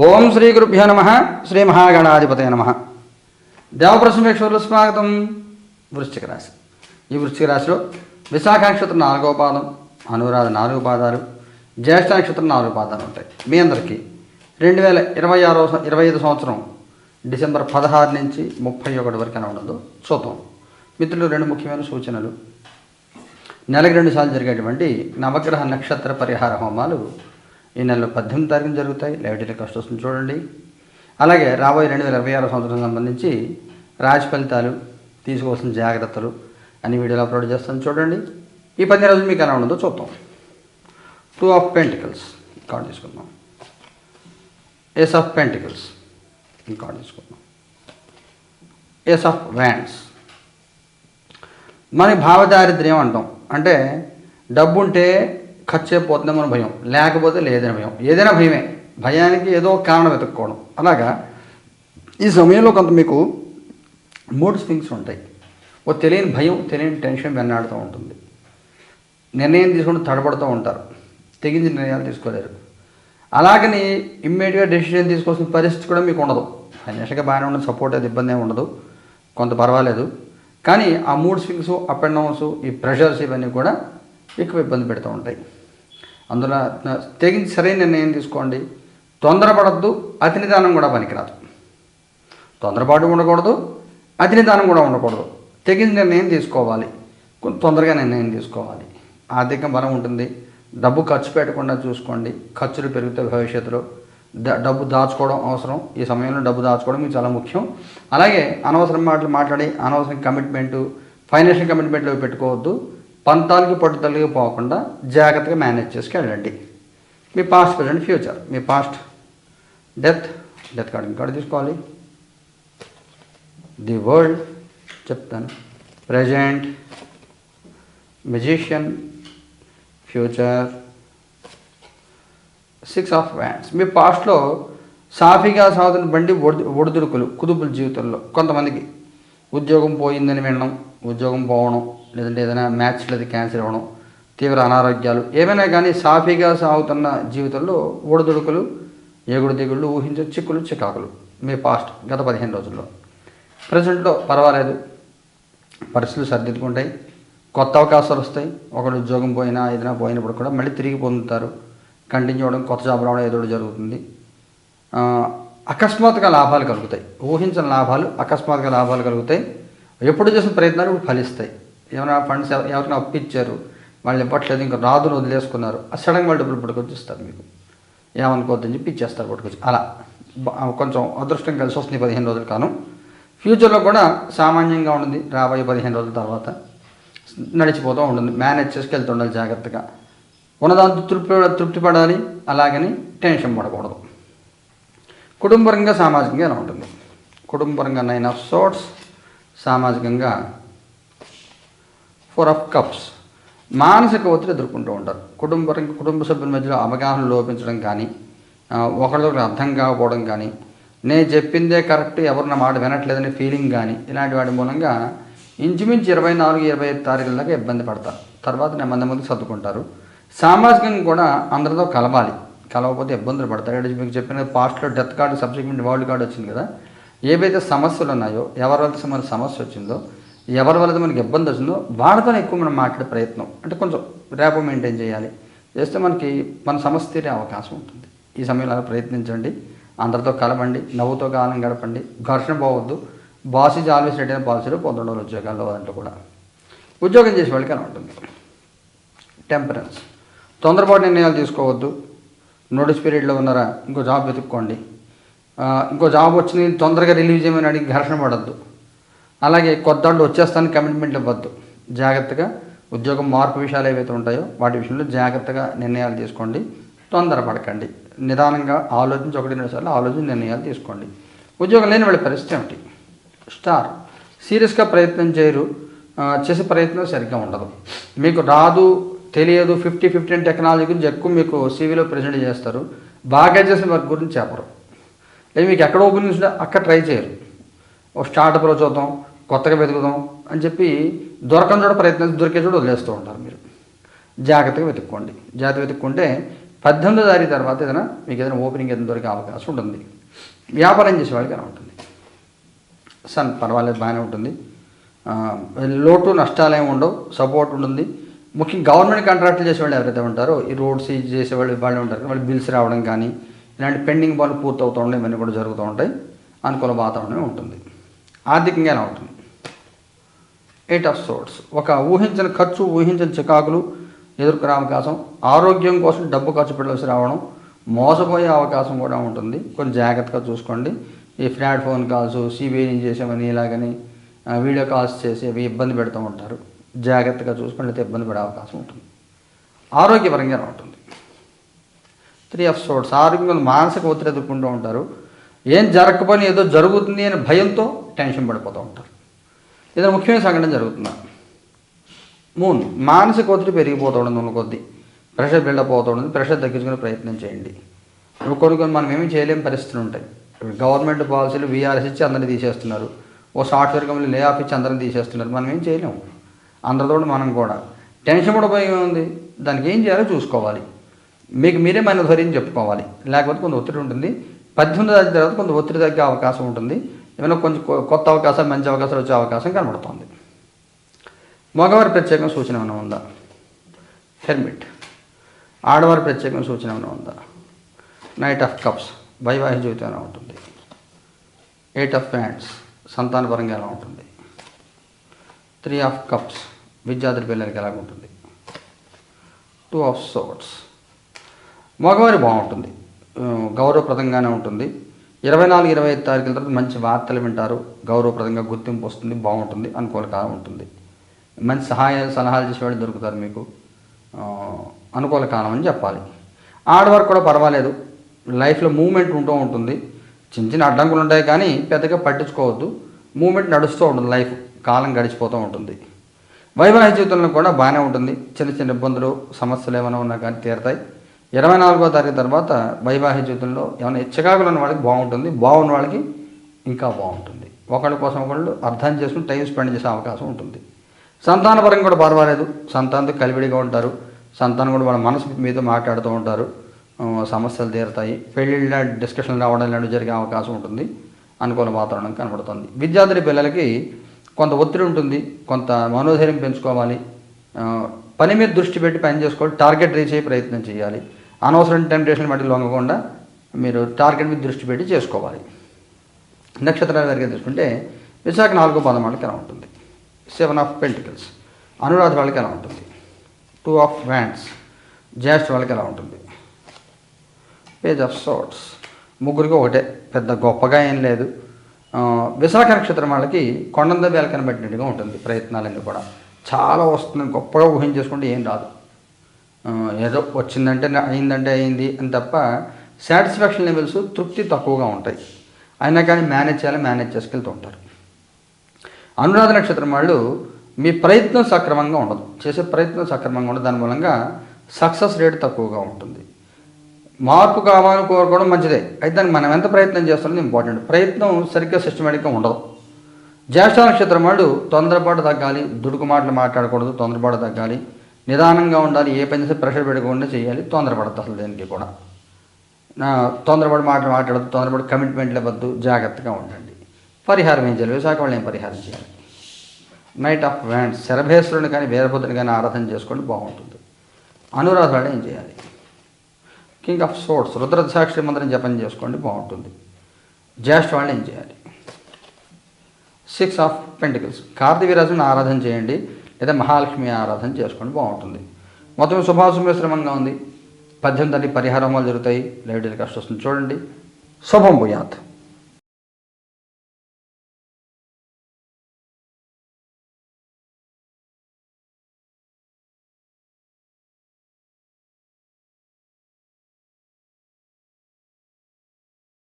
ఓం శ్రీ గురుభ్యో నమ. శ్రీ మహాగణాధిపతయ నమ. దేవప్రసమేశ్వరులు స్వాగతం. వృశ్చిక రాశి. ఈ వృశ్చిక రాశిలో విశాఖ నక్షత్రం 4వ పాదం, అనురాధ 4 పాదాలు, జ్యేష్ఠ నక్షత్రం 4 పాదాలు ఉంటాయి. మీ అందరికీ 2025 సంవత్సరం డిసెంబర్ 16 నుంచి 31 వరకు ఎలా ఉండదో చూద్దాం. మిత్రులు, 2 ముఖ్యమైన సూచనలు. నెలకు 2 సార్లు జరిగేటువంటి నవగ్రహ నక్షత్ర పరిహార హోమాలు ఈ నెలలో 18 తారీఖున జరుగుతాయి. లైవ్ టెలికాస్ట్ వస్తుంది, చూడండి. అలాగే రాబోయే 2026 సంవత్సరం సంబంధించి రాశి ఫలితాలు, తీసుకోవాల్సిన జాగ్రత్తలు అన్ని వీడియోలు అప్లోడ్ చేస్తాను, చూడండి. ఈ 10 రోజులు మీకు ఎలా ఉండదో చూద్దాం. 2 ఆఫ్ పెంటికల్స్ కార్డు తీసుకుందాం. ఏస్ ఆఫ్ పెంటికల్స్ కార్డు తీసుకుందాం. Ace of wands. మనకి భావదారిద్ర్యం అంటాం. అంటే డబ్బు ఉంటే ఖర్చు అయిపోతుందేమో భయం, లేకపోతే లేదని భయం. ఏదైనా భయమే. భయానికి ఏదో కారణం వెతుక్కోవడం. అలాగా ఈ సమయంలో కొంత మీకు మూడ్ స్వింగ్స్ ఉంటాయి. ఓ తెలియని భయం, తెలియని టెన్షన్ వెన్నాడుతూ ఉంటుంది. నిర్ణయం తీసుకుంటూ తడబడుతూ ఉంటారు. తెగించి నిర్ణయాలు తీసుకోలేరు. అలాగని ఇమ్మీడియట్గా డెసిషన్ తీసుకోవాల్సిన పరిస్థితి కూడా మీకు ఉండదు. ఫైనాన్షియల్గా బాగానే ఉండదు, సపోర్ట్ అది ఇబ్బంది ఏమి ఉండదు, కొంత పర్వాలేదు. కానీ ఆ mood swings, up and downs, ఈ ప్రెషర్స్ ఇవన్నీ కూడా ఎక్కువ ఇబ్బంది పెడుతూ ఉంటాయి. అందులో తెగించి సరైన నిర్ణయం తీసుకోండి. తొందరపడద్దు, అతి నిదానం కూడా పనికిరాదు. తొందరపాటు ఉండకూడదు, అతి నిదానం కూడా ఉండకూడదు. తెగించి నిర్ణయం తీసుకోవాలి, కొంచెం తొందరగా నిర్ణయం తీసుకోవాలి. ఆర్థిక బలం ఉంటుంది. డబ్బు ఖర్చు పెట్టకుండా చూసుకోండి. ఖర్చులు పెరుగుతాయి భవిష్యత్తులో. డబ్బు దాచుకోవడం అవసరం. ఈ సమయంలో డబ్బు దాచుకోవడం మీకు చాలా ముఖ్యం. అలాగే అనవసరం మాటలు మాట్లాడి అనవసరం కమిట్మెంటు, ఫైనాన్షియల్ కమిట్మెంట్లో పెట్టుకోవద్దు. పంతాలకి పట్టుదలకి పోకుండా జాగ్రత్తగా మేనేజ్ చేసుకెళ్ళండి. మీ పాస్ట్, ప్రజెంట్, ఫ్యూచర్. మీ పాస్ట్ డెత్ కార్డు ఇంకోటి తీసుకోవాలి. ది వరల్డ్ చెప్తాను. Present magician, future 6 of wands. మీ పాస్ట్లో సాఫీగా సాగుతున్న బండి ఒడిదుడుకులు, కుదుపుల జీవితంలో కొంతమందికి ఉద్యోగం పోయిందని వినడం, ఉద్యోగం పోవడం, లేదంటే ఏదైనా మ్యాచ్లు అది క్యాన్సిల్ అవ్వడం, తీవ్ర అనారోగ్యాలు ఏమైనా కానీ సాఫీగా సాగుతున్న జీవితంలో ఒడిదుడుకులు, ఎగుడు దిగుళ్ళు, ఊహించే చిక్కులు, చికాకులు మీ పాస్ట్ గత 15 రోజుల్లో. ప్రజెంట్లో పర్వాలేదు, పరిస్థితులు సర్దిద్దుకుంటాయి. కొత్త అవకాశాలు వస్తాయి. ఒకడు ఉద్యోగం పోయినా ఏదైనా పోయినప్పుడు కూడా మళ్ళీ తిరిగి పొందుతారు. కంటిన్యూ అవ్వడం, కొత్త జాబ్ రావడం ఏదో జరుగుతుంది. అకస్మాత్తుగా లాభాలు కలుగుతాయి. ఊహించని లాభాలు, అకస్మాత్తుగా లాభాలు కలుగుతాయి. ఎప్పుడు చేసిన ప్రయత్నాలు ఫలిస్తాయి. ఏమైనా ఫండ్స్ ఎవరైనా అప్పిచ్చారు, వాళ్ళు ఇవ్వట్లేదు, ఇంకా రాదును వదిలేసుకున్నారు, సడన్గా వాళ్ళు డబ్బులు పట్టుకొచ్చి ఇస్తారు. మీకు ఏమనుకోవద్దని చెప్పి ఇచ్చేస్తారు పట్టుకొచ్చి. అలా కొంచెం అదృష్టం కలిసి వస్తుంది 15 రోజులు కాను. ఫ్యూచర్లో కూడా సామాన్యంగా ఉంటుంది. రాబోయే 15 రోజుల తర్వాత నడిచిపోతూ ఉంటుంది. మేనేజ్ చేసుకెళ్తూ ఉండాలి జాగ్రత్తగా. ఉన్నదాంతో తృప్తి పడాలి. అలాగని టెన్షన్ పడకూడదు. కుటుంబపరంగా, సామాజికంగా ఎలా ఉంటుంది? కుటుంబపరంగా 9 ఆఫ్ సోర్ట్స్, సామాజికంగా 4 ఆఫ్ కప్స్. మానసిక ఒత్తిడి ఎదుర్కొంటూ ఉంటారు. కుటుంబ సభ్యుల మధ్యలో అవగాహన లోపించడం కానీ, ఒకరిదొకరు అర్థం కాకపోవడం కానీ, నేను చెప్పిందే కరెక్ట్, ఎవరు నా మాట వినట్లేదనే ఫీలింగ్ కానీ, ఇలాంటి వాటి మూలంగా ఇంచుమించు 24-25 తారీఖుల దాకా ఇబ్బంది పడతారు. తర్వాత నెమ్మది సర్దుకుంటారు. సామాజికంగా కూడా అందరితో కలవకపోతే ఇబ్బందులు పడతారు. మీకు చెప్పిన పాస్ట్లో death card, subsequent world card వచ్చింది కదా. ఏవైతే సమస్యలు ఉన్నాయో, ఎవరి వల్ల మనకు సమస్య వచ్చిందో, ఎవరి వల్ల మనకి ఇబ్బంది వచ్చిందో వాళ్ళతో ఎక్కువ మనం మాట్లాడే ప్రయత్నం, అంటే కొంచెం ర్యాపో మెయింటైన్ చేయాలి. చేస్తే మనకి మన సమస్య తీరే అవకాశం ఉంటుంది. ఈ సమయంలో అలా ప్రయత్నించండి. అందరితో కలవండి, నవ్వుతో కాలం గడపండి, ఘర్షణ పోవద్దు. బాస్ ఈజ్ ఆల్వేస్ రెడీ అయిన పాలసీలో 11 రోజుల ఉద్యోగాల్లో దాంట్లో కూడా. ఉద్యోగం చేసే వాళ్ళకి అలా ఉంటుంది. టెంపరెన్స్. తొందరపాటు నిర్ణయాలు తీసుకోవద్దు. నోటీస్ పీరియడ్లో ఉన్నారా, ఇంకో జాబ్ వెతుక్కోండి. ఇంకో జాబ్ వచ్చింది తొందరగా రిలీవ్ చేయమని అడిగి ఘర్షణ పడద్దు. అలాగే కొత్త దాంట్లో వచ్చేస్తానికి కమిట్మెంట్ ఇవ్వద్దు. జాగ్రత్తగా ఉద్యోగం మార్పు విషయాలు ఏవైతే ఉంటాయో వాటి విషయంలో జాగ్రత్తగా నిర్ణయాలు తీసుకోండి. తొందరపడకండి. నిదానంగా ఆలోచించి 1-2 సార్లు ఆలోచించి నిర్ణయాలు తీసుకోండి. ఉద్యోగం లేని వాళ్ళ పరిస్థితి ఏమిటి? స్టార్. సీరియస్గా ప్రయత్నం చేయరు, చేసే ప్రయత్నం సరిగ్గా ఉండదు. మీకు రాదు, తెలియదు, 50-50 టెక్నాలజీ గురించి ఎక్కువ మీకు సీవీలో ప్రజెంట్ చేస్తారు. బాగా చేసిన వర్క్ గురించి చెప్పరు. లేదు మీకు ఎక్కడో గురించి అక్కడ ట్రై చేయరు. ఓ స్టార్టప్లో చూద్దాం, కొత్తగా వెతుకుదాం అని చెప్పి దొరకని చోట ప్రయత్నం, దొరికే చోట వదిలేస్తూ ఉంటారు. మీరు జాగ్రత్తగా వెతుక్కోండి. జాగ్రత్తగా వెతుక్కుంటే 18వ తారీఖు తర్వాత ఏదైనా మీకు ఏదైనా ఓపెనింగ్ ఏదైనా దొరికే అవకాశం ఉంటుంది. వ్యాపారం చేసే వాళ్ళకి ఎలా ఉంటుంది? సన్ పర్వాలేదు, బాగానే ఉంటుంది. లోటు నష్టాలు ఏమి ఉండవు, సపోర్ట్ ఉంటుంది. ముఖ్యంగా గవర్నమెంట్ కాంట్రాక్టులు చేసేవాళ్ళు ఎవరైతే ఉంటారో, ఈ రోడ్స్ చేసేవాళ్ళు వాళ్ళు ఉంటారు, వాళ్ళు బిల్స్ రావడం కానీ ఇలాంటి పెండింగ్ పనులు పూర్తి అవుతూ ఉంటాయి, ఇవన్నీ కూడా జరుగుతూ ఉంటాయి. అనుకూల వాతావరణం ఉంటుంది. ఆర్థికంగా ఎలా ఉంటుంది? 8 ఆఫ్ సోర్డ్స్. ఒక ఊహించిన ఖర్చు, ఊహించిన చికాకులు ఎదుర్కొనే అవకాశం, ఆరోగ్యం కోసం డబ్బు ఖర్చు పెట్టవలసి రావడం, మోసపోయే అవకాశం కూడా ఉంటుంది. కొంచెం జాగ్రత్తగా చూసుకోండి. ఈ ఫ్లాట్ ఫోన్ కాల్స్, సిబిఐ నుంచి చేసామని ఇలాగని వీడియో కాల్స్ చేసి అవి ఇబ్బంది పెడుతూ ఉంటారు. జాగ్రత్తగా చూసుకొని అయితే ఇబ్బంది పడే అవకాశం ఉంటుంది. ఆరోగ్యపరంగా ఉంటుంది. 3 ఆఫ్ సోర్డ్స్. ఆరోగ్యంగా మానసిక ఒత్తిడి ఎదుర్కొంటూ ఉంటారు. ఏం జరగకపోయినా ఏదో జరుగుతుంది అనే భయంతో టెన్షన్ పడిపోతూ ఉంటారు. ఏదైనా ముఖ్యమైన సంఘటన జరుగుతుందా? మూన్. మానసిక ఒత్తిడి పెరిగిపోతూ ఉంటుంది కొద్దీ, ప్రెషర్ బిల్డప్ అవుతూ ఉంటుంది. ప్రెషర్ తగ్గించుకునే ప్రయత్నం చేయండి. కొన్ని మనం ఏమీ చేయలేని పరిస్థితులు ఉంటాయి. గవర్నమెంట్ పాలసీలు వీఆర్ఎస్ ఇచ్చి అందరినీ తీసేస్తున్నారు. ఓ సాఫ్ట్వేర్ కంపెనీ లే ఆఫ్ ఇచ్చి అందరిని తీసేస్తున్నారు. మనం ఏం చేయలేము. అందరితో మనం కూడా టెన్షన్ పడిపోయి ఉంది. దానికి ఏం చేయాలో చూసుకోవాలి. మీకు మీరే మన ధైర్యం చెప్పుకోవాలి. లేకపోతే కొంత ఒత్తిడి ఉంటుంది. 18 తారీఖు తర్వాత కొంత ఒత్తిడి తగ్గే అవకాశం ఉంటుంది. ఏమైనా కొంచెం కొత్త అవకాశాలు, మంచి అవకాశాలు వచ్చే అవకాశం కనబడుతుంది. మగవారి ప్రత్యేకమైన సూచన ఏమైనా ఉందా? హెర్మిట్. ఆడవారి ప్రత్యేకమైన సూచన ఏమైనా ఉందా? Knight of cups. వైవాహిక జీవితం ఎలా ఉంటుంది? 8 ఆఫ్ ప్యాంట్స్. సంతానపరంగా ఎలా ఉంటుంది? 3 ఆఫ్ కప్స్. విద్యార్థుల పిల్లలకి ఎలా ఉంటుంది? 2 ఆఫ్ సోర్డ్స్. మగవారి బాగుంటుంది, గౌరవప్రదంగానే ఉంటుంది. 24-25 తారీఖుల తర్వాత మంచి వార్తలు వింటారు, గౌరవప్రదంగా గుర్తింపు వస్తుంది, బాగుంటుంది, అనుకూలకాలం ఉంటుంది. మంచి సహాయాలు సలహాలు చేసేవాళ్ళు దొరుకుతారు మీకు. అనుకూల కాలం అని చెప్పాలి. ఆడవారికి కూడా పర్వాలేదు, లైఫ్లో మూమెంట్ ఉంటూ ఉంటుంది. చిన్న చిన్న అడ్డంకులు ఉంటాయి కానీ పెద్దగా పట్టించుకోవద్దు. మూమెంట్ నడుస్తూ ఉంటుంది, లైఫ్ కాలం గడిచిపోతూ ఉంటుంది. వైవాహిక జీవితంలో కూడా బాగానే ఉంటుంది. చిన్న చిన్న ఇబ్బందులు, సమస్యలు ఏమైనా ఉన్నా కానీ తీరుతాయి. 24వ తారీఖు తర్వాత వైవాహిక జీవితంలో ఏమైనా చికాకులు ఉన్న వాళ్ళకి బాగుంటుంది, బాగున్న వాళ్ళకి ఇంకా బాగుంటుంది. ఒకళ్ళ కోసం ఒకళ్ళు అర్థం చేసుకుని టైం స్పెండ్ చేసే అవకాశం ఉంటుంది. సంతానపరంగా కూడా పర్వాలేదు, సంతానంతో కలివిడిగా ఉంటారు. సంతానం కూడా వాళ్ళ మనసు మీతో మాట్లాడుతూ ఉంటారు, సమస్యలు తీరుతాయి. పెళ్ళిళ్ళ డిస్కషన్లు రావడం ఇలాంటివి జరిగే అవకాశం ఉంటుంది. అనుకూల వాతావరణం కనబడుతుంది. విద్యార్థుల పిల్లలకి కొంత ఒత్తిడి ఉంటుంది, కొంత మనోధైర్యం పెంచుకోవాలి, పని మీద దృష్టి పెట్టి పని చేసుకోవాలి, టార్గెట్ రీచ్ అయ్యే ప్రయత్నం చేయాలి. అనవసరం టెంప్టేషన్ బట్టి లొంగకుండా మీరు టార్గెట్ మీద దృష్టి పెట్టి చేసుకోవాలి. నక్షత్రాల వారికి తీసుకుంటే విశాఖ 4వ పాదం వాళ్ళకి ఎలా ఉంటుంది? 7 ఆఫ్ పెంటికల్స్. అనురాధ వాళ్ళకి ఎలా ఉంటుంది? 2 ఆఫ్ వ్యాండ్స్. జ్యేష్ఠ వాళ్ళకి ఎలా ఉంటుంది? Page of swords. ముగ్గురికి ఒకటే, పెద్ద గొప్పగా ఏం లేదు. విశాఖ నక్షత్రం వాళ్ళకి కొండంత వేల కనబట్టినట్టుగా ఉంటుంది. ప్రయత్నాలన్నీ కూడా చాలా వస్తుంది, గొప్పగా ఊహించేసుకుంటే ఏం రాదు. ఏదో వచ్చిందంటే అయిందంటే అయింది అని తప్ప సాటిస్ఫాక్షన్ లెవెల్స్, తృప్తి తక్కువగా ఉంటాయి. అయినా కానీ మేనేజ్ చేసుకెళ్తూ ఉంటారు. అనురాధ నక్షత్రం వాళ్ళు మీ ప్రయత్నం సక్రమంగా ఉండదు, చేసే ప్రయత్నం సక్రమంగా ఉండదు. దాని మూలంగా సక్సెస్ రేట్ తక్కువగా ఉంటుంది. మార్పు కావాలని కోరుకోవడం మంచిదే, అయితే దానికి మనం ఎంత ప్రయత్నం చేస్తున్నది ఇంపార్టెంట్. ప్రయత్నం సరిగ్గా సిస్టమేటిక్గా ఉండదు. జ్యేష్ఠ నక్షత్రం వాళ్ళు తొందరపాటు తగ్గాలి, దుడుకు మాటలు మాట్లాడకూడదు, తొందరపాటు తగ్గాలి, నిదానంగా ఉండాలి, ఏ పని చేస్తే ప్రెషర్ పెట్టకుండా చేయాలి. తొందరపడద్దు అసలు దేనికి కూడా. తొందరపడి మాటలు మాట్లాడద్దు, తొందరపడి కమిట్మెంట్లు ఇవ్వద్దు, జాగ్రత్తగా ఉండండి. పరిహారం ఏం చేయాలి? విశాఖ వాళ్ళు ఏం పరిహారం చేయాలి? Knight of wands. శరభేశ్వరుని కానీ వీరభద్రుని కానీ ఆరాధన చేసుకోండి, బాగుంటుంది. అనురాధ వాళ్ళు ఏం చేయాలి? King of swords. రుద్రసాక్షి మంత్రం జపం చేసుకోండి, బాగుంటుంది. జ్యేష్ఠ వాళ్ళు ఏం చేయాలి? 6 ఆఫ్ పెంటికల్స్. కార్తీవీరాజుని ఆరాధన చేయండి, లేదా మహాలక్ష్మి ఆరాధన చేసుకోండి, బాగుంటుంది. మొత్తం శుభాశుభశ్రమంగా ఉంది. 18 పరిహారం జరుగుతాయి. లైవ్ టెలికాస్ట్ వస్తుంది, చూడండి. శుభం భూయాత్.